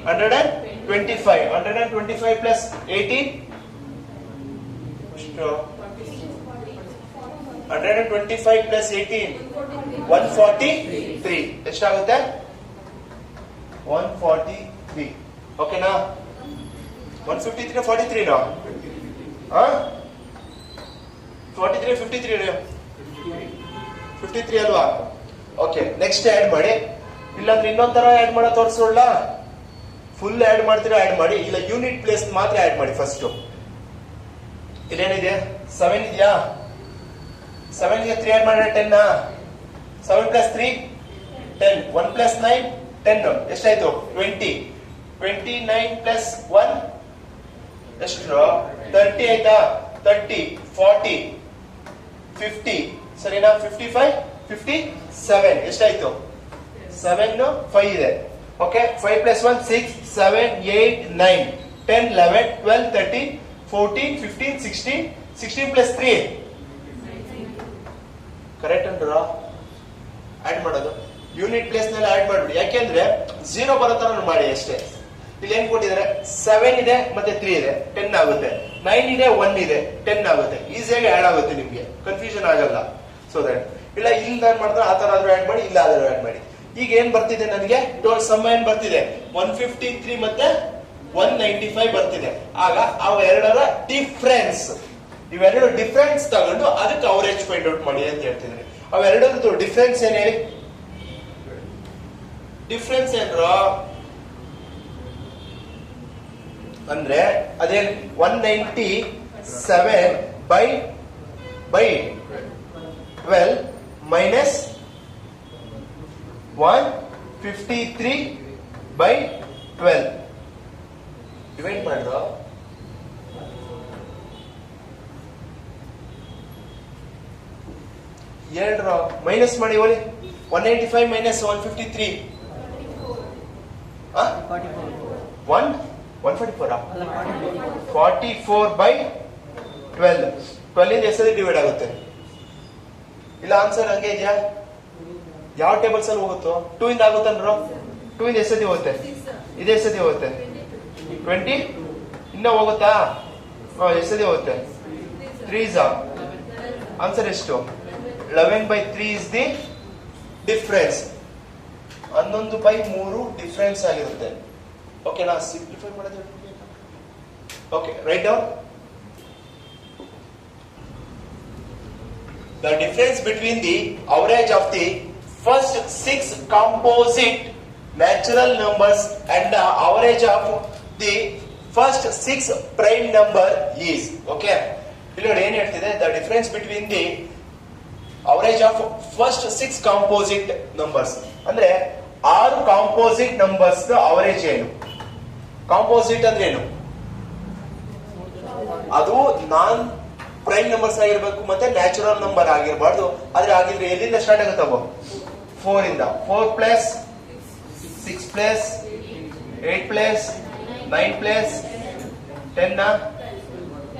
125, 125 + 18 125 + 18 143. ಎಷ್ಟಾಗುತ್ತೆ? 143. ಓಕೆನಾ? 153 43 ನಾ? 43 53 53 ಅಲ್ವಾ? ಓಕೆ, ನೆಕ್ಸ್ಟ್ ಆಡ್ ಮಾಡಿ. ಇಲ್ಲಾಂದ್ರೆ ಇನ್ನೊಂದ್ ತರ ಆಡ್ ಮಾಡೋ ತೋರಿಸೋಣ. ಫುಲ್ ಆಡ್ ಮಾಡ್ತೀರಾ ಆಡ್ ಮಾಡಿ, ಇಲ್ಲ ಯೂನಿಟ್ ಪ್ಲೇಸ್ ಮಾತ್ರ ಆಡ್ ಮಾಡಿ. ಫಸ್ಟ್ ಇಲ್ಲೇನಿದೆ? 7 ಇದೆಯಾ? 7 ಗೆ 3 ಆಡ್ ಮಾಡಿದ್ರೆ 10 7 + 3 10, 1 + 9 10 ಎಷ್ಟಾಯ್ತು? 20, 29 + 1 ಎಷ್ಟು? 30 ಆಯ್ತಾ? 30, 40, 50 ಸರಿನಾ? 55, 57 ಎಷ್ಟಾಯ್ತು? 7 5 ಇದೆ. ಓಕೆ, 5 + 1 6, 7 8 9 10 11 12 13 14 15 16 16 + 3 ಕರೆಕ್ಟ್ ಅಂದ್ರ ಆಡ್ ಮಾಡೋದು. ಯೂನಿಟ್ ಪ್ಲೇಸ್ ನಲ್ಲಿ ಆಡ್ ಮಾಡ್ಬಿಡಿ. ಯಾಕೆಂದ್ರೆ 0 ಬರೋ ತರ ಮಾಡಿ ಅಷ್ಟೇ. ಇಲ್ಲಿ ಏನ್ ಕೊಟ್ಟಿದ್ದಾರೆ? 7 ಇದೆ ಮತ್ತೆ 3 ಇದೆ, 10 ಆಗುತ್ತೆ. 9 ಇದೆ, 1 ಇದೆ, 10 ಆಗುತ್ತೆ. ಈಸಿಯಾಗಿ ಆಡ್ ಆಗುತ್ತೆ, ನಿಮ್ಗೆ ಕನ್ಫ್ಯೂಷನ್ ಆಗಲ್ಲ. ಸೊ ದಟ್ ಇಲ್ಲ ಇಲ್ಲಿ ಏನ್ ಮಾಡ್ತಾರೆ ಆ ತರ ಆದ್ರೂ ಆಡ್ ಮಾಡಿ, ಇಲ್ಲ ಆದ್ರೂ ಆಡ್ ಮಾಡಿ. ಈಗ ಏನ್ ಬರ್ತಿದೆ ನನಗೆ? ಟೋಟಲ್ ಸಮ್ ಏನ್ ಬರ್ತಿದೆ? 153 ಮತ್ತೆ 195 ಬರ್ತಿದೆ. ಆಗ ಅವೆರಡರ ಡಿಫ್ರೆನ್ಸ್, ಇವೆರಡು ಡಿಫ್ರೆನ್ಸ್ ತಗೊಂಡು ಅದಕ್ಕೆ ಅವರೇಜ್ ಫೈಂಡ್ ಔಟ್ ಮಾಡಿ ಅಂತ ಹೇಳ್ತಿದ್ದಾರೆ. ಅವೆರಡರದ್ದು ಡಿಫ್ರೆನ್ಸ್ ಏನ್ ಹೇಳಿ? ಡಿಫ್ರೆನ್ಸ್ ಏನ್ರ ಅಂದ್ರೆ ಅದೇನ್ 197/12 ಮೈನಸ್ 153/12 ಡಿವೈಡ್ ಮಾಡಿದ್ರು ಎರಡು ಮೈನಸ್ ಮಾಡಿ ಒಲಿ 195 ಮೈನಸ್ 153 44/12 12 ಇಂದ ಎಷ್ಟಲ್ಲಿ ಡಿವೈಡ್ ಆಗುತ್ತೆ ಇಲ್ಲ ಆನ್ಸರ್ ಹಂಗೆ ಇದೆಯಾ ಯಾವ ಟೇಬಲ್ಸ್ ಅಲ್ಲಿ ಹೋಗುತ್ತೋ 2 ಇಂದ ಆಗುತ್ತಲ್ರೋ 2 ಇಂದ ಎಷ್ಟದಿ ಹೋಗುತ್ತೆ ಇದೆ ಎಷ್ಟದಿ ಹೋಗುತ್ತೆ 20 ಇನ್ನ ಹೋಗುತ್ತಾ ಎಷ್ಟದಿ ಹೋಗುತ್ತೆ 3 is ಆನ್ಸರ್ ಎಷ್ಟು 11/3 is the difference 11/3 ಡಿಫರೆನ್ಸ್ ಆಗಿರುತ್ತೆ ಓಕೆನಾ ಸಿಂಪ್ಲಿಫೈ ಮಾಡೋದು okay write down the difference between the average of the first 6 composite natural numbers and the average of the first 6 prime number is okay ಇಲ್ಲಿ ನೋಡಿ ಏನು ಹೇಳ್ತಿದೆ the difference between the average of first 6 composite numbers ಅಂದ್ರೆ 6 ಕಾಂಪೋಸಿಟ್ ನಂಬರ್ಸ್ ಅವರೇಜ್ ಏನು ಕಾಂಪೋಸಿಟ್ ಅಂದ್ರೆ ಏನು ಅದು ನಾನ್ ಪ್ರೈಮ್ ನಂಬರ್ಸ್ ಆಗಿರ್ಬೇಕು ಮತ್ತೆ ನ್ಯಾಚುರಲ್ ನಂಬರ್ ಆಗಿರಬಾರ್ದು ಆದ್ರೆ ಆಗಿದ್ರೆ ಎಲ್ಲಿಂದ ಸ್ಟಾರ್ಟ್ ಆಗುತ್ತವ 4 ಇಂದ 4 plus 6 plus 8 plus 9 plus 10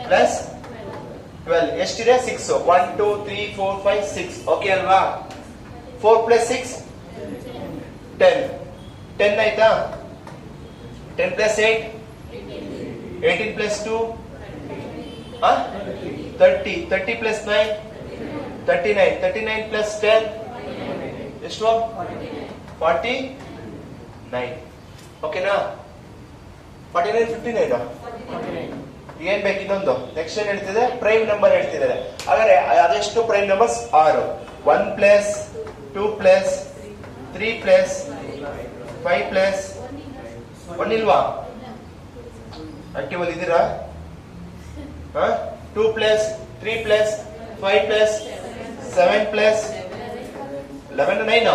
plus 12 ಎಷ್ಟಿದೆ 6 1 2 3 4 5 6 ಓಕೆ ಅಲ್ವಾ 4 ಪ್ಲಸ್ 6 10 ಆಯ್ತಾ 10 ಪ್ಲಸ್ 8 18 ಪ್ಲಸ್ 2 30 ಪ್ಲಸ್ 9 39 ಪ್ಲಸ್ 10 ಎಷ್ಟು 49 ಓಕೆನಾ 49 59 ಏನ್ ಬೇಕು ಇನ್ನೊಂದು ನೆಕ್ಸ್ಟ್ ಏನ್ ಹೇಳ್ತಿದೆ ಪ್ರೈಮ್ ನಂಬರ್ ಹೇಳ್ತಿದ್ದಾರೆ ಹಾಗಾದ್ರೆ ಅದೆಷ್ಟು prime numbers 6 1 plus 2 plus 3 plus 5 plus 1 ಇಲ್ವಾ ಆಕ್ಟಿವ್ ಅಲ್ಲಿ ಇದ್ದೀರಾ 2 ಪ್ಲಸ್ 3 ಪ್ಲಸ್ 5 ಪ್ಲಸ್ 7 ಪ್ಲಸ್ 11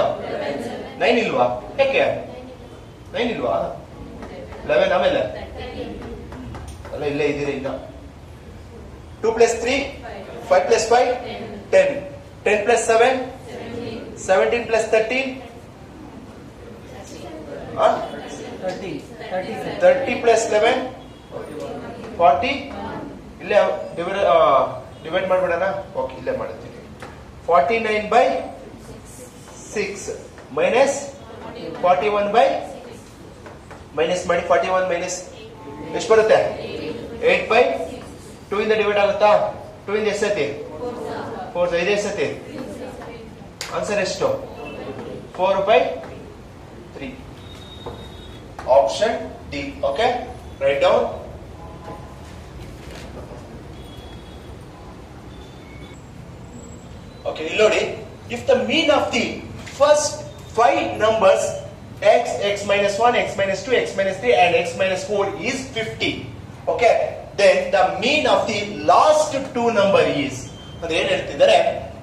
9 ಇಲ್ವಾ ಯಾಕೆ 9 ಇಲ್ವಾ 11 ಆಮೇಲೆ ಅಲ್ಲ ಇಲ್ಲೇ ಇದ್ದೀರಾ ಇನ್ನ 2 plus 3 5 plus 5 10 plus 7 17 plus 13 30 plus 11 40 ಇಲ್ಲೇ ಡಿವೈಡ್ ಮಾಡ್ಬಿಡೋಣ ಓಕೆ ಇಲ್ಲೇ ಮಾಡ್ತೀನಿ 49/6 ಮೈನಸ್ 41 ಮೈನಸ್ ಮಾಡಿ 41 ಮೈನಸ್ ಎಷ್ಟು ಬರುತ್ತೆ 8/2 ಇಂದ ಡಿವೈಡ್ ಆಗುತ್ತಾ 2 ಇಂದ ಎಷ್ಟೈತಿ 4 5 ಎಷ್ಟೈತಿ ಆನ್ಸರ್ ಎಷ್ಟು 4/3 option D okay write down okay ಇಲ್ಲಿ ನೋಡಿ if the mean of the first 5 numbers x, x minus 1, x minus 2, x minus 3 and x minus 4 is 50. Okay. Then the mean of the last 2 number is ಅಂದ್ರೆ ಏನ್ ಹೇಳ್ತಿದ್ದಾರೆ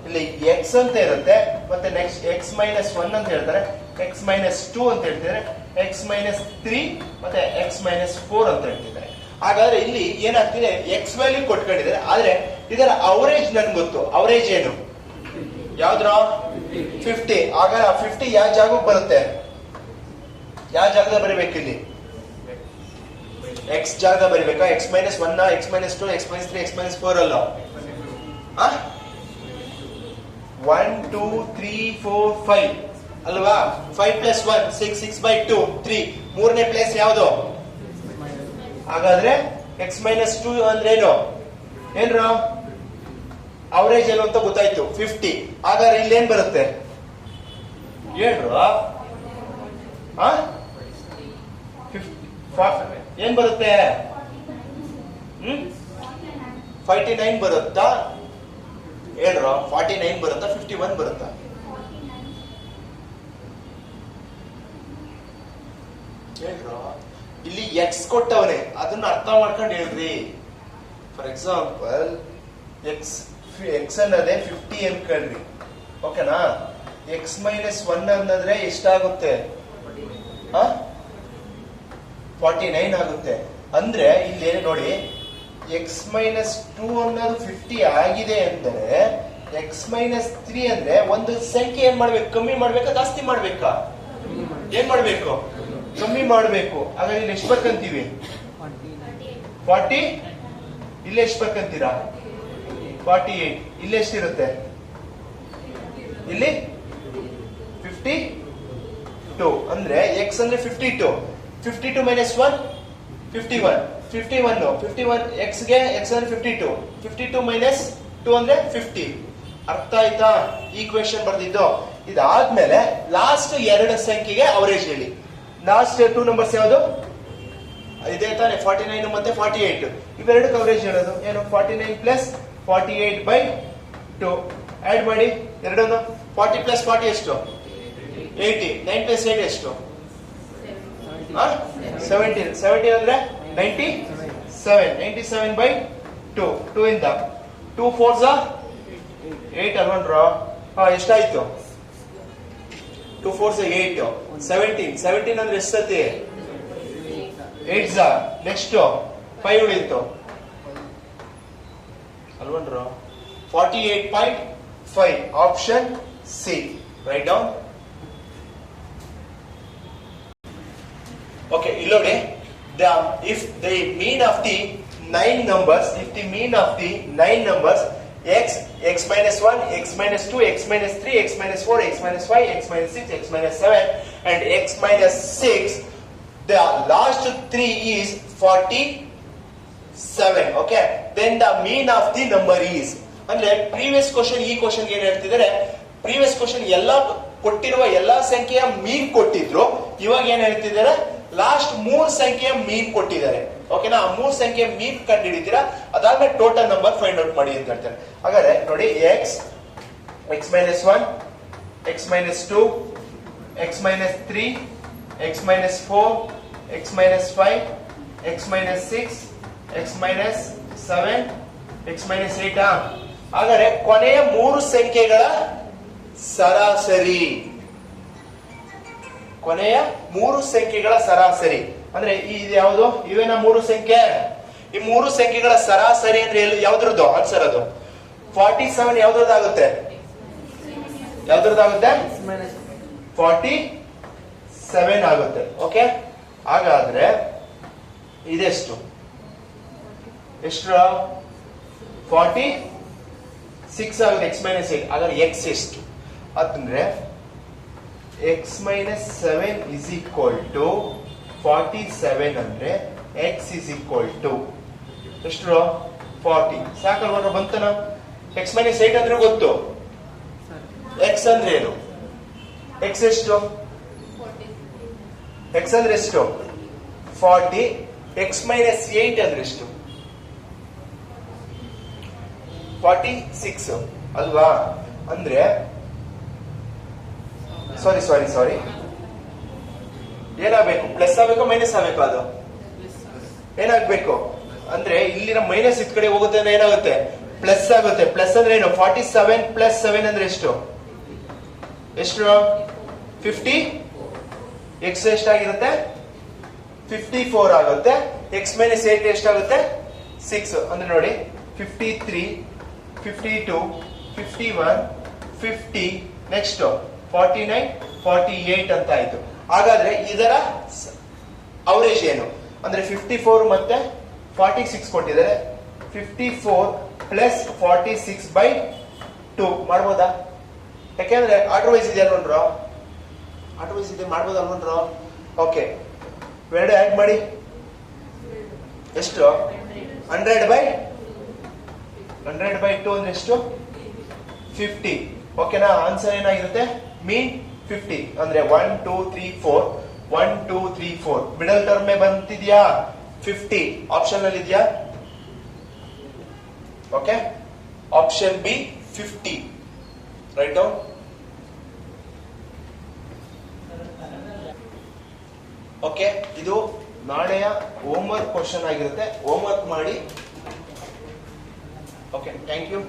ಇಲ್ಲಿ x ಅಂತ ಇರುತ್ತೆ ಮತ್ತೆ ನೆಕ್ಸ್ಟ್ x minus 1 ಅಂತ ಹೇಳ್ತಾರೆ x minus 2 ಅಂತ ಹೇಳ್ತಿದ್ದಾರೆ x minus 3 ಮತ್ತೆ x minus 4 ಅಂತ ಹೇಳ್ತಿದ್ದಾರೆ ಹಾಗಾದ್ರೆ ಇಲ್ಲಿ ಏನಾಗ್ತಿದೆ x ವ್ಯಾಲ್ಯೂ ಕೊಟ್ಕೊಂಡಿದ್ದಾರೆ ಆದ್ರೆ ಇದರ ಅವರೇಜ್ ನನ್ಗೆ ಗೊತ್ತು ಅವರೇಜ್ ಏನು ಯಾವ್ದ್ರ 50 ಆಗ 50 ಯಾವ ಜಾಗಕ್ಕೆ ಬರುತ್ತೆ ಯಾವ ಜಾಗದ ಬರೀಬೇಕು ಇಲ್ಲಿ x ಜಾಗ ಬರೀಬೇಕಾ x minus 1 x minus 2 x minus 3 x minus 4 ಅಲ್ಲ 1 2 3 4 5 ಅಲ್ವಾ 5 plus 1 6 6/2 3 ಮೂರನೇ ಪ್ಲೇಸ್ ಯಾವುದು ಹಾಗಾದ್ರೆ x minus 2 ಅಂದ್ರೆ ಏನ್ರ ಅವರೇಜ್ ಏನು ಅಂತ ಗೊತ್ತಾಯ್ತು 50 ಹಾಗಾದ್ರೆ ಇಲ್ಲಿ ಏನ್ ಬರುತ್ತೆ ಹೇಳ್ರು ಏನ್ ಬರುತ್ತೆ 49 ಬರುತ್ತಾ ಹೇಳ್ರ 49 ಬರುತ್ತಾ 51 ಬರುತ್ತಾ ಹೇಳ್ರ ಇಲ್ಲಿ ಎಕ್ಸ್ ಕೊಟ್ಟವನೆ, ಅದನ್ನ ಅರ್ಥ ಮಾಡ್ಕೊಂಡು ಹೇಳ್ರಿ. ಫಾರ್ ಎಕ್ಸಾಂಪಲ್ ಎಕ್ಸ್ ಅನ್ನೋದೇ 50 ಅನ್ಕೊಳ್ರಿ, ಓಕೆನಾ. ಎಕ್ಸ್ ಮೈನಸ್ 1 ಅನ್ನೋದ್ರೆ ಎಷ್ಟಾಗುತ್ತೆ? 49 ಆಗುತ್ತೆ. ಅಂದ್ರೆ ಇಲ್ಲಿ ನೋಡಿ, ಎಕ್ಸ್ ಮೈನಸ್ 2 ಅನ್ನೋದು 50 ಆಗಿದೆ ಅಂದ್ರೆ ಎಕ್ಸ್ ಮೈನಸ್ 3 ಅಂದ್ರೆ ಒಂದು ಸಂಖ್ಯೆ ಏನ್ ಮಾಡ್ಬೇಕು? ಕಮ್ಮಿ ಮಾಡ್ಬೇಕಾ ಜಾಸ್ತಿ ಮಾಡ್ಬೇಕಾ? ಏನ್ ಮಾಡ್ಬೇಕು? ಕಮ್ಮಿ ಮಾಡ್ಬೇಕು. ಹಾಗಾದ್ರೆ ಇಲ್ಲಿ ಎಷ್ಟು ಬರ್ಕಂತೀವಿ? 40. ಇಲ್ಲಿ ಎಷ್ಟು ಬರ್ಕಂತೀರಾ? 48. ಇಲ್ಲಿ ಎಷ್ಟಿರುತ್ತೆ? ಇಲ್ಲಿ 52. ಅಂದ್ರೆ ಎಕ್ಸ್ ಅಂದ್ರೆ 52. 52 ಮೈನಸ್ 1 51. 51 ಎಕ್ಸ್ ಗೆ ಎಕ್ಸ್ ಅಂದ್ರೆ 52. 52 ಮೈನಸ್ 2 ಅಂದ್ರೆ 50. ಅರ್ಥ ಆಯ್ತಾ? ಈಕ್ವೇಶನ್ ಬರ್ದಿದ್ದು. ಇದಾದ್ಮೇಲೆ ಲಾಸ್ಟ್ ಎರಡು ಸಂಖ್ಯೆಗೆ ಅವರೇಜ್ ಹೇಳಿ. ಲಾಸ್ಟ್ 2 ನಂಬರ್ಸ್ ಯಾವುದು? ಇದೇ ತಾನೆ, 49 ಮತ್ತೆ 48. ಇವೆರಡಕ್ಕೆ ಅವರೇಜ್ ಹೇಳೋದು ಏನು? 49 ಪ್ಲಸ್ 48/2 ಆಡ್ ಮಾಡಿ ಎರಡನ್ನು. 40 ಪ್ಲಸ್ 40 ಎಷ್ಟು? 80. 9 ಪ್ಲಸ್ 8 ಎಷ್ಟು? 17. 17 ಅಂದ್ರೆ 97. 97/2. 2 ಇಂದ 2 4s 8 ಅಲ್ವನ್ರ? ಎಷ್ಟಾಯ್ತು? 2 4s 8. 17 ಅಂದ್ರೆ ಎಷ್ಟು ಸತಿ? 8s. ನೆಕ್ಸ್ಟ್ 5 ಉಳಿತು ಅಲ್ವನ್ರ? 48.5. Option C. Right down. Okay, ಇಲ್ಲೋಡಿ. If the mean of the 9 numbers, x minus 1, x minus 2, x minus 3, x minus 4, x minus 5, x minus 6, x minus 7 and x minus 6, the last 3 is 47. Okay, then the mean of the number is, ಅಂದ್ರೆ previous question ಈ ಕ್ವಶನ್ ಏನ್ ಹೇಳ್ತಿದ್ದಾರೆ? previous question ಎಲ್ಲಾ ಕೊಟ್ಟಿರುವ ಎಲ್ಲಾ ಸಂಖ್ಯೆಯ ಮೀನ್ ಕೊಟ್ಟಿದ್ರು. ಇವಾಗ ಏನ್ ಹೇಳ್ತಿದ್ದಾರೆ? ಲಾಸ್ಟ್ 3 ಸಂಖ್ಯೆಯ ಮೀನ್ ಕೊಟ್ಟಿದ್ದಾರೆ. ಓಕೆನಾ? ಆ 3 ಸಂಖ್ಯೆಯ ಮೀನ್ ಕಂಡು ಹಿಡಿತೀರಾ. ಅದಾದ್ಮೇಲೆ ಟೋಟಲ್ ನಂಬರ್ ಫೈಂಡ್ ಔಟ್ ಮಾಡಿ ಅಂತ ಹೇಳ್ತಾರೆ. ಹಾಗಾದ್ರೆ ನೋಡಿ, x minus 1, x minus 2, x minus 3, x minus 4, x minus 5, x minus 6, x minus 7, x minus 8. ಹಾಗಾದ್ರೆ ಕೊನೆಯ 3 ಸಂಖ್ಯೆಗಳ ಸರಾಸರಿ, ಕೊನೆಯ 3 ಸಂಖ್ಯೆಗಳ ಸರಾಸರಿ ಅಂದ್ರೆ ಇದು ಯಾವುದು? ಇವೇನ 3 ಸಂಖ್ಯೆ. ಈ 3 ಸಂಖ್ಯೆಗಳ ಸರಾಸರಿ ಅಂದ್ರೆ ಯಾವ್ದ್ರದ್ದು ಆನ್ಸರ್? ಅದು 47. ಯಾವ್ದ್ರದ್ದಾಗುತ್ತೆ? 47 ಆಗುತ್ತೆ. ಓಕೆ, ಹಾಗಾದ್ರೆ ಇದೆಷ್ಟು? ಎಷ್ಟು? 46 ಆಗುತ್ತೆ. x minus 8. ಹಾಗಾದ್ರೆ x ಎಷ್ಟು? ಅಂದ್ರೆ x minus 7 is equal to 47 ಅಂದ್ರೆ x is equal to ಎಷ್ಟು? 40. ಸಾಕಲ್ವ? ಬಂತನ? x minus 8 ಅಂದ್ರೆ ಗೊತ್ತು. x ಅಂದ್ರೆ ಏನು? x ಎಷ್ಟು? x ಅಂದ್ರೆ ಎಷ್ಟು? 40. x minus 8 ಅಂದ್ರೆ ಎಷ್ಟು? 46 ಅಲ್ವಾ? ಅಂದ್ರೆ ಸಾರಿ ಏನಾಗಬೇಕು? ಪ್ಲಸ್ ಆಗಬೇಕು ಮೈನಸ್ ಆಗಬೇಕು? ಅದು ಏನಾಗಬೇಕು ಅಂದ್ರೆ ಇಲ್ಲಿನ ಮೈನಸ್ ಇದ್ ಕಡೆ ಹೋಗುತ್ತೆ ಅಂದ್ರೆ ಏನಾಗುತ್ತೆ? ಪ್ಲಸ್ ಆಗುತ್ತೆ. ಪ್ಲಸ್ ಅಂದ್ರೆ ಏನು? 47 ಪ್ಲಸ್ 7 ಅಂದ್ರೆ ಎಷ್ಟು? 50. x ಎಷ್ಟಾಗಿರುತ್ತೆ? 54 ಆಗುತ್ತೆ. x minus 8 ಎಷ್ಟಾಗುತ್ತೆ? 6. ಅಂದ್ರೆ ನೋಡಿ, 53, 52, 51, 50, ನೆಕ್ಸ್ಟ್ 49, 48 ಅಂತ ಆಯ್ತು. ಹಾಗಾದ್ರೆ ಇದರ ಅವರೇಜ್ ಏನು ಅಂದ್ರೆ 54 ಮತ್ತೆ 46 ಕೊಟ್ಟಿದ್ದಾರೆ. 54 ಪ್ಲಸ್ 46/2 ಮಾಡ್ಬೋದಾ? ಯಾಕೆಂದ್ರೆ ಆರ್ಡರ್ ವೈಸ್ ಇದೆ ಅಲ್ವನ್ರ? ಆರ್ಡರ್ ವೈಸ್ ಇದೆ, ಮಾಡ್ಬೋದ ಅಲ್ವನ್ರ? ಓಕೆ, ಎರಡು ಆಡ್ ಮಾಡಿ. ಎಷ್ಟು? 100/2 ಅಂದ್ರೆ ಎಷ್ಟು? 50. ಓಕೆನಾ? ಆನ್ಸರ್ ಏನಾಗಿರುತ್ತೆ? ಮೀನ್ 50 ಅಂದ್ರೆ 1 2 3 4 1 2 3 4 ಮಿಡಲ್ ಟರ್ಮ್ ಬಂತಿದ್ಯಾ? 50 ಆಪ್ಷನ್ ಅಲ್ಲಿ ಇದೆಯಾ? Okay, option B 50. Write down. Okay, ಇದು ನಾಳೆಯ ಹೋಮ್ವರ್ಕ್ ಕ್ವಶನ್ ಆಗಿರುತ್ತೆ, ಹೋಮ್ವರ್ಕ್ ಮಾಡಿ. Okay, thank you.